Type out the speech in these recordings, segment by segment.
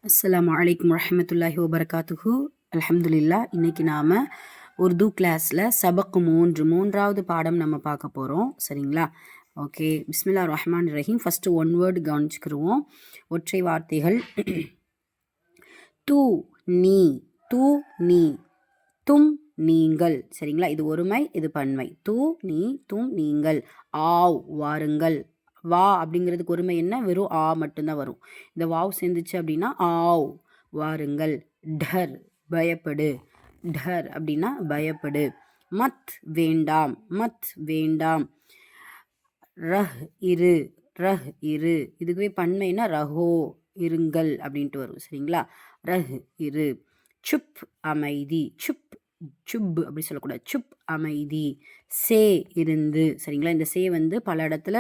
அஸ்ஸலாமு அலைக்கும் வரஹ்மத்துல்லாஹி வபரகாத்துஹு. அல்ஹம்துலில்லா. இன்னைக்கு நாம் உருது கிளாஸில் சபக் மூன்றாவது பாடம் நம்ம பார்க்க போகிறோம். சரிங்களா? ஓகே, பிஸ்மில்லா ரஹ்மான் ரஹீம். ஃபஸ்ட்டு ஒன் வேர்டு கவனிச்சுக்கிருவோம். ஒற்றை வார்த்தைகள். தூ நீ, தூ நீ, தும் நீங்கள். சரிங்களா? இது ஒருமை, இது பன்மை. தூ நீ, தும் நீங்கள். ஆவ் வாருங்கள். வா அப்படிங்கிறதுக்கு ஒருமை என்ன? வெறும் ஆ மட்டும்தான் வரும். இந்த வாவ் சேர்ந்துச்சு அப்படின்னா ஆவ் வாருங்கள். டர் பயப்படு. டர் அப்படின்னா பயப்படு. மத் வேண்டாம். மத் வேண்டாம். ரஹ் இரு. ரஹ் இரு. இதுவே பன்மைனா ரஹோ இருங்கள் அப்படின்ட்டு வரும். சரிங்களா? ரஹ் இரு. சுப் அமைதி. சுப் சுப் அப்படி சொல்லக்கூடாது. சுப் அமைதி. சே இருந்து. சரிங்களா? இந்த சே வந்து பல இடத்துல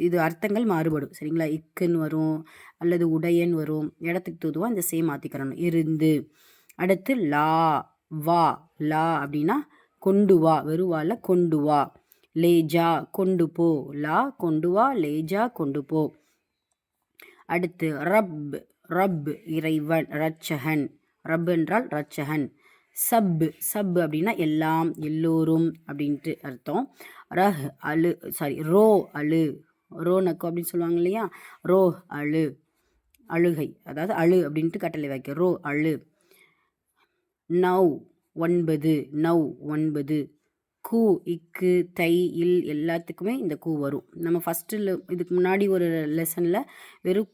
இது அர்த்தங்கள் மாறுபடும். சரிங்களா? இக்குன்னு வரும், அல்லது உடையன் வரும். இடத்துக்கு தூதுவாக இந்த சே மாற்றிக்கிறணும். இருந்து. அடுத்து லா வா. லா அப்படின்னா கொண்டு வா. வெறுவால கொண்டு வா. லேஜா கொண்டு போ. லா கொண்டு வா, லேஜா கொண்டு போ. அடுத்து ரப். ரப் இறைவன், ரட்சகன். ரப் என்றால் ரட்சகன். சப். சப் அப்படின்னா எல்லாம், எல்லோரும் அப்படின்ட்டு அர்த்தம். ரஹ் அழு, ரோ அழு. ரோ நக்கு அப்படின்னு சொல்லுவாங்க இல்லையா? ரோ அழு, அழுகை, அதாவது அழு அப்படின்ட்டு கட்டளை வைக்க. ரோ அழு. நவ் 9. நவ் 9. கூ இக்கு தை இல் எல்லாத்துக்குமே இந்த கூ வரும். நம்ம ஃபஸ்ட்டு இதுக்கு முன்னாடி ஒரு லெசனில் வெறும்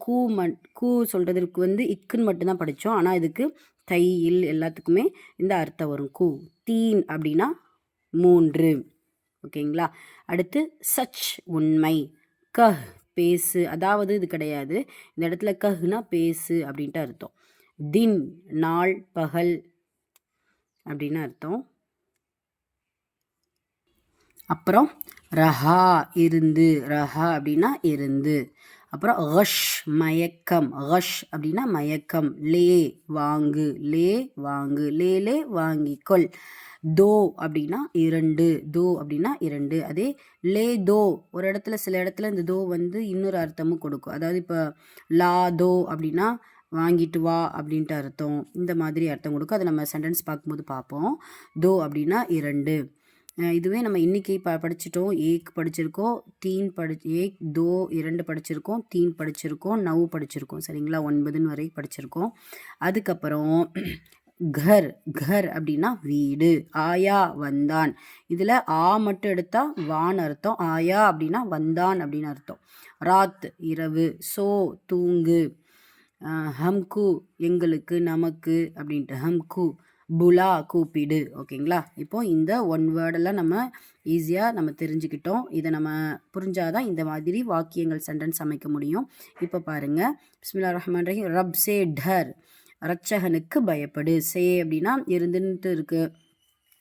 கூ சொல்கிறதுக்கு வந்து இக்குன்னு மட்டும்தான் படித்தோம். ஆனால் இதுக்கு தை இல் எல்லாத்துக்குமே இந்த அர்த்தம் வரும். கூ. தீன் அப்படின்னா 3. ஓகேங்களா? அடுத்து சச் உண்மை. கஹ் பேசு. அதாவது இது கிடையாது. இந்த இடத்துல கஹ்னா பேசு அப்படின்ட்டு அர்த்தம். தின் நாள், பகல் அப்படின்னு அர்த்தம். அப்புறம் ரஹா இருந்து. ரஹா அப்படின்னா இருந்து. அப்புறம் ஹஷ் மயக்கம். ஹஷ் அப்படின்னா மயக்கம். லே வாங்கு. லே வாங்கு. லே வாங்கிக்கொள். தோ அப்படின்னா 2. தோ அப்படின்னா 2. அதே லே தோ ஒரு இடத்துல, சில இடத்துல இந்த தோ வந்து இன்னொரு அர்த்தமும் கொடுக்கும். அதாவது இப்போ லா தோ அப்படின்னா வாங்கிட்டு வா அப்படின்ட்டு அர்த்தம். இந்த மாதிரி அர்த்தம் கொடுக்கும். அதை நம்ம சென்டென்ஸ் பார்க்கும்போது பார்ப்போம். தோ அப்படின்னா 2. இதுவே நம்ம இன்றைக்கி படிச்சிட்டோம். ஏக் படிச்சிருக்கோம், தீன் ஏக் தோ 2 படிச்சிருக்கோம், தீன் படிச்சிருக்கோம், நவ் படிச்சிருக்கோம். சரிங்களா? 9 வரை படிச்சிருக்கோம். அதுக்கப்புறம் கர். கர் அப்படின்னா வீடு. ஆயா வந்தான். இதில் ஆ மட்டும் எடுத்தால் வான் அர்த்தம். ஆயா அப்படின்னா வந்தான் அப்படின்னு அர்த்தம். ராத் இரவு. சோ தூங்கு. ஹம்கு எங்களுக்கு, நமக்கு அப்படின்ட்டு. ஹம்கு புலா கூப்பிடு. ஓகேங்களா? இப்போ இந்த ஒன் வேர்டெல்லாம் நம்ம ஈஸியாக நம்ம தெரிஞ்சுக்கிட்டோம். இதை நம்ம புரிஞ்சாதான் இந்த மாதிரி வாக்கியங்கள் சென்டென்ஸ் அமைக்க முடியும். இப்போ பாருங்கள். பிஸ்மில்லா ரஹ்மான் ரஹீம். ரப் சே டர். ரட்சகனுக்கு பயப்படு. சே அப்படின்னா இருந்துன்ட்டு இருக்குது.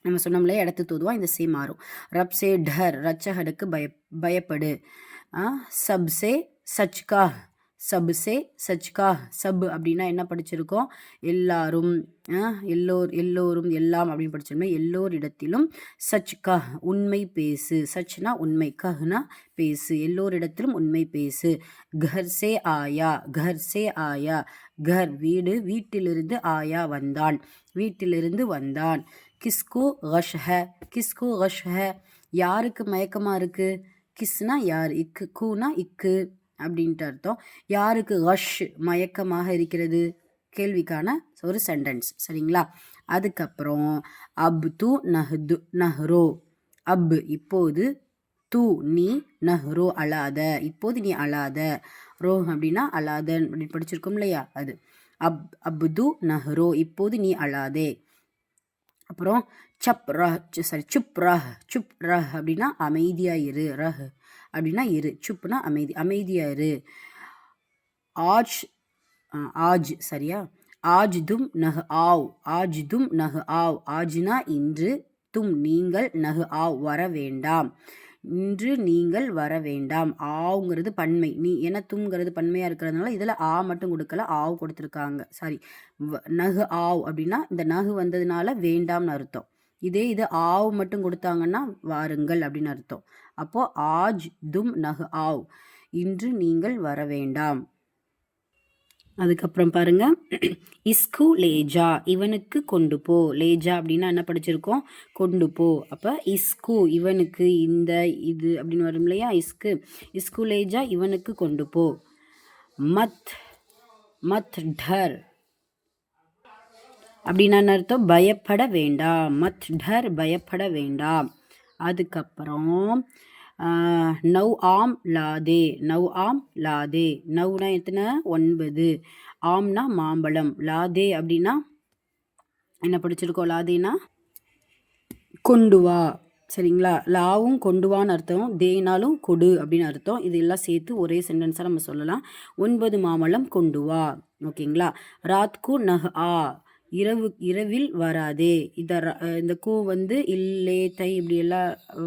நம்ம சொன்னோம்ல இடத்து தூதுவா இந்த சே மாறும். ரப் சே டர். ரட்சகனுக்கு பயப்படு. சப்சே சச்கா. சப்சே சச்கா. சப் அப்படின்னா என்ன படிச்சிருக்கோம்? எல்லாரும், எல்லோரும், எல்லாம் அப்படின்னு படிச்சிருந்தோம். எல்லோரிடத்திலும். சச்கா உண்மை பேசு. சச்னா உண்மை, கஹ்னா பேசு. எல்லோரிடத்திலும் உண்மை பேசு. கர் சே ஆயா. கர் சே ஆயா. கர் வீடு. வீட்டிலிருந்து ஆயா வந்தான். வீட்டிலிருந்து வந்தான். கிஸ்கு கஷ் ஹை. கிஸ்கு கஷ் ஹை. யாருக்கு மயக்கமாக இருக்குது? கிஸ்னா யார், இக்கு கூனா இக்கு அப்படின்ட்டு அர்த்தம். யாருக்கு கஷ் மயக்கமாக இருக்கிறது? கேள்விக்கான ஒரு சென்டென்ஸ். சரிங்களா? அதுக்கப்புறம் அப் தூ நஹ்ரோ. அப் இப்போது, தூ நீ, நஹ்ரோ அழாத. இப்போது நீ அழாத. ரோ அப்படின்னா அழாதன் அப்படின்னு படிச்சிருக்கோம் இல்லையா? அது அப்து நஹ்ரோ இப்போது நீ அழாதே. அப்புறம் சுப் ரஹ். சுப் ரஹ் அப்படின்னா அமைதியாக இரு. ரஹ் அப்படின்னா இரு. சுப்னா அமைதி, அமைதியாக இரு. ஆஜ் சரியா? ஆஜ் தும் நஹ் ஆவ். ஆஜ் தும் நஹ் ஆவ். ஆஜ்னா இன்று, தும் நீங்கள், நஹ் ஆவ் வர வேண்டாம். இன்று நீங்கள் வர வேண்டாம். ஆவுங்கிறது பன்மை. நீ ஏன்னா தும்ங்கிறது பன்மையாக இருக்கிறதுனால இதில் ஆ மட்டும் கொடுக்கல, ஆவ் கொடுத்துருக்காங்க. நஹ் ஆவ் அப்படின்னா இந்த நஹ் வந்ததுனால வேண்டாம்னு அர்த்தம். இது ஆவ் மட்டும் கொடுத்தாங்கன்னா வாருங்கள் அப்படின்னு அர்த்தம். அப்போது ஆஜ் தும் நஹ் ஆவ். இன்று நீங்கள் வர வேண்டாம். அதுக்கப்புறம் பாருங்க, இஸ்கு லேஜா இவனுக்கு கொண்டு போ. லேஜா அப்படின்னா என்ன படிச்சிருக்கோம்? கொண்டு போ. அப்போ இஸ்கு இவனுக்கு, இந்த இது அப்படின்னு வரும் இல்லையா? இஸ்கு இஸ்கு லேஜா இவனுக்கு கொண்டு போ. மத் மத் டர் அப்படின்னா என்ன அர்த்தம்? பயப்பட வேண்டாம். மத் டர் பயப்பட வேண்டாம். அதுக்கப்புறம் நவ் ஆம் லாதே. நவ் ஆம் லாதே. நவ்னா எத்தனை? 9. ஆம்னா மாம்பழம். லாதே அப்படின்னா என்ன படிச்சிருக்கோம்? லாதேனா கொண்டு வா. சரிங்களா? லாவும் கொண்டு வான்னு அர்த்தம், தேனாலும் கொடு அப்படின்னு அர்த்தம். இது எல்லாம் சேர்த்து ஒரே சென்டென்ஸாக நம்ம சொல்லலாம். 9 மாம்பழம் கொண்டு வா. ஓகேங்களா? ராத்கு நஹ் ஆ இரவில் வராதே. இந்த கூ வந்து இல்லே தை இப்படி எல்லா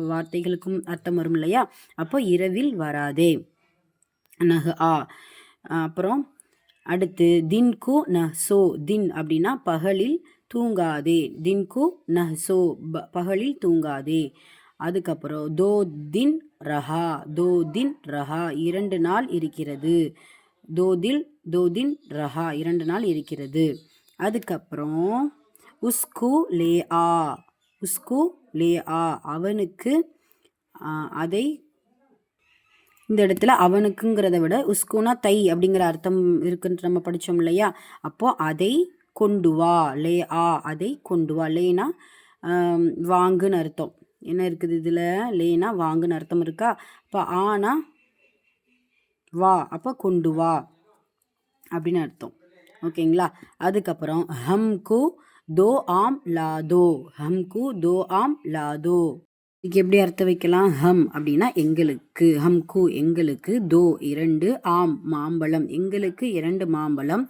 வார்த்தைகளுக்கும் அர்த்தம் வரும் இல்லையா? அப்போ இரவில் வராதே. நஹ் ஆ. அப்புறம் அடுத்து தின்கு நஹ்சோ. தின் அப்படின்னா பகலில் தூங்காதே. தின்கு நஹ்சோ பகலில் தூங்காதே. அதுக்கப்புறம் தோ தின் ரஹா. தோ தின் ரஹா 2 நாள் இருக்கிறது. தோ தின் ரஹா 2 நாள் இருக்கிறது. அதுக்கப்புறம் உஸ்கு லே ஆ. உஸ்கு லே ஆ அவனுக்கு, அதை இந்த இடத்துல அவனுக்குங்கிறத விட உஸ்குனா தை அப்படிங்கிற அர்த்தம் இருக்குன்னு நம்ம படித்தோம் இல்லையா? அப்போது அதை கொண்டு வா. லே ஆ அதை கொண்டு வா. லேனா வாங்குன்னு அர்த்தம். என்ன இருக்குது இதில்? லேனா வாங்குன்னு அர்த்தம் இருக்கா? அப்போ ஆனா வா, அப்போ கொண்டு வா அப்படின்னு அர்த்தம். ஓகேங்களா? அதுக்கப்புறம் ஹம்கு தோ ஆம் லாதோ. ஹம்கு தோ ஆம் லாதோ. இதுக்கு எப்படி அர்த்தம் வைக்கலாம்? ஹம் அப்படின்னா எங்களுக்கு. ஹம்கு எங்களுக்கு, தோ 2, ஆம் மாம்பழம் எங்களுக்கு 2 மாம்பழம்,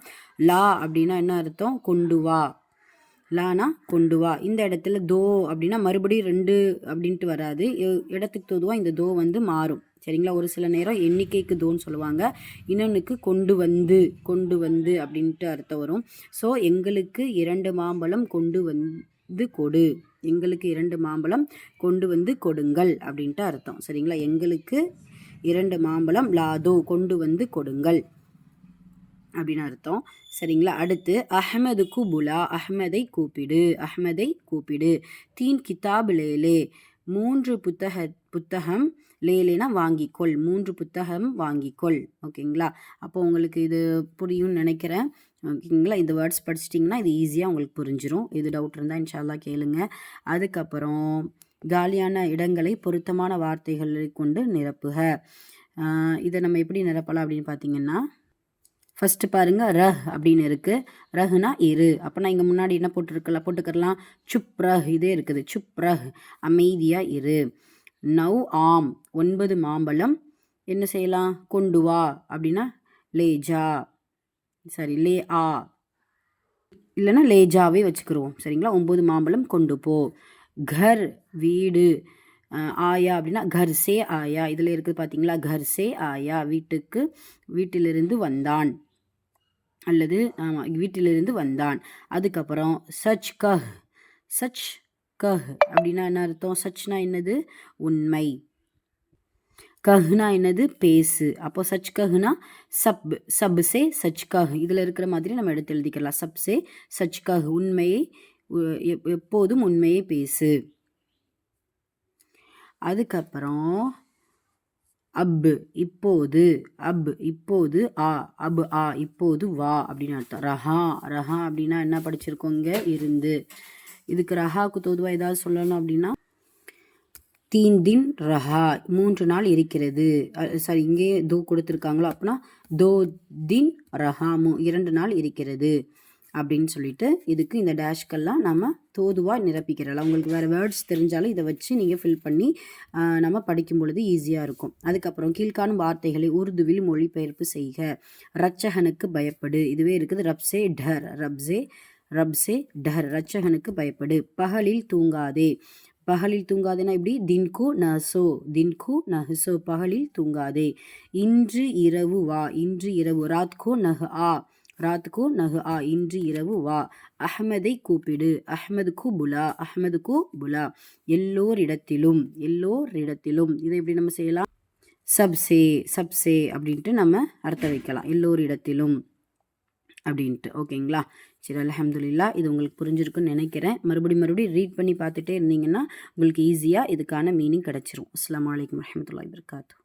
லா அப்படின்னா என்ன அர்த்தம்? கொண்டு வா. லானா கொண்டு வா. இந்த இடத்துல தோ அப்படின்னா மறுபடியும் 2 அப்படின்ட்டு வராது. இடத்துக்கு தோதுவாக இந்த தோ வந்து மாறும். சரிங்களா? ஒரு சில நேரம் எண்ணிக்கைக்கு தோன்னு சொல்லுவாங்க, இன்னொன்றுக்கு கொண்டு வந்து அப்படின்ட்டு அர்த்தம் வரும். ஸோ எங்களுக்கு 2 மாம்பழம் கொண்டு வந்து கொடு. எங்களுக்கு 2 மாம்பழம் கொண்டு வந்து கொடுங்கள் அப்படின்ட்டு அர்த்தம். சரிங்களா? எங்களுக்கு 2 மாம்பழம் லாதோ கொண்டு வந்து கொடுங்கள் அப்படின்னு அர்த்தம். சரிங்களா? அடுத்து அஹ்மதுக்கு புலா. அஹ்மதை கூப்பிடு. அஹ்மதை கூப்பிடு. தீன் கிதாப் லேலே. 3 புத்தகம் லேலேனா வாங்கிக்கொள். 3 புத்தகம் வாங்கிக்கொள். ஓகேங்களா? அப்போ உங்களுக்கு இது புரியும்னு நினைக்கிறேன். ஓகேங்களா? இந்த வேர்ட்ஸ் படிச்சிட்டிங்கன்னா இது ஈஸியாக உங்களுக்கு புரிஞ்சிடும். இது டவுட் இருந்தால் இன்ஷால்லா கேளுங்க. அதுக்கப்புறம் காலியான இடங்களை பொருத்தமான வார்த்தைகளை கொண்டு நிரப்புக. இதை நம்ம எப்படி நிரப்பலாம் அப்படின்னு பார்த்தீங்கன்னா, ஃபஸ்ட்டு பாருங்கள், ரஹ் அப்படின்னு இருக்குது. ரஹ்னா இரு. அப்போனா இங்கே முன்னாடி என்ன போட்டுக்கலாம்? சுப் ரஹ். இதே இருக்குது. சுப் ரஹ் அமைதியாக இரு. நவ் ஆம் 9 மாம்பழம் என்ன செய்யலாம்? கொண்டு வா அப்படின்னா லேஜா. சரி, லே ஆ இல்லைன்னா லேஜாவே வச்சுக்கிருவோம். சரிங்களா? 9 மாம்பழம் கொண்டு போ. கர் வீடு. ஆயா அப்படின்னா கர் சே ஆயா. இதில் இருக்குது பார்த்தீங்களா? கர் சே ஆயா வீட்டிலிருந்து வந்தான், அல்லது வீட்டிலிருந்து வந்தான். அதுக்கப்புறம் சச் கஹ். சச் கஹ் அப்படின்னா என்ன அர்த்தம்? சச்னா என்னது? உண்மை. கஹ்னா என்னது? பேசு. அப்போ சச் கஹ்னா சப்சே சச் கஹ். இதில் இருக்கிற மாதிரி நம்ம எடுத்து எழுதிக்கலாம். சப்சே சச் கஹ் உண்மையை, எப்போதும் உண்மையை பேசு. அதுக்கப்புறம் இப்போது. இப்போது ஆ. இப்போது வா அப்படின்னு அர்த்தம். ரஹா அப்படின்னா என்ன படிச்சிருக்கோங்க? இருந்து. இதுக்கு ரஹாக்கு தோதுவா ஏதாவது சொல்லணும் அப்படின்னா, தீன் தின் ரஹா 3 நாள் இருக்கிறது. சாரி, இங்கே தோ கொடுத்துருக்காங்களோ, அப்படின்னா தோ தின் ரஹா 2 நாள் இருக்கிறது அப்படின்னு சொல்லிட்டு இதுக்கு இந்த டேஷ்கெல்லாம் நம்ம தோதுவாக நிரப்பிக்கிறலாம். உங்களுக்கு வேறு வேர்ட்ஸ் தெரிஞ்சாலும் இதை வச்சு நீங்கள் ஃபில் பண்ணி நம்ம படிக்கும் பொழுது ஈஸியாக இருக்கும். அதுக்கப்புறம் கீழ்காணும் வார்த்தைகளை உருதுவில் மொழிபெயர்ப்பு செய்க. ரட்சகனுக்கு பயப்படு. இதுவே இருக்குது. ரப்சே டர் ரட்சகனுக்கு பயப்படு. பகலில் தூங்காதே. பகலில் தூங்காதேனா இப்படி? தின்கு நஹ்சோ பகலில் தூங்காதே. இன்று இரவு வா. இன்று இரவு. ராத்கு நஹ் ஆ இன்று இரவு வா. அஹ்மதை கூப்பிடு. அஹ்மதுக்கு புலா எல்லோரிடத்திலும். இதை எப்படி நம்ம செய்யலாம்? சப்சே அப்படின்ட்டு நம்ம அர்த்தம் வைக்கலாம். எல்லோரிடத்திலும். அப்படின்ட்டு. ஓகேங்களா? சரி அல்ஹம்துலில்லாஹ். இது உங்களுக்கு புரிஞ்சிருக்குன்னு நினைக்கிறேன். மறுபடியும் ரீட் பண்ணி பார்த்துட்டே இருந்தீங்கன்னா உங்களுக்கு ஈஸியாக இதுக்கான மீனிங் கிடச்சிரும். அஸ்ஸலாமு அலைக்கும் வரஹ்மத்துல்லாஹி வபரகாத்துஹு.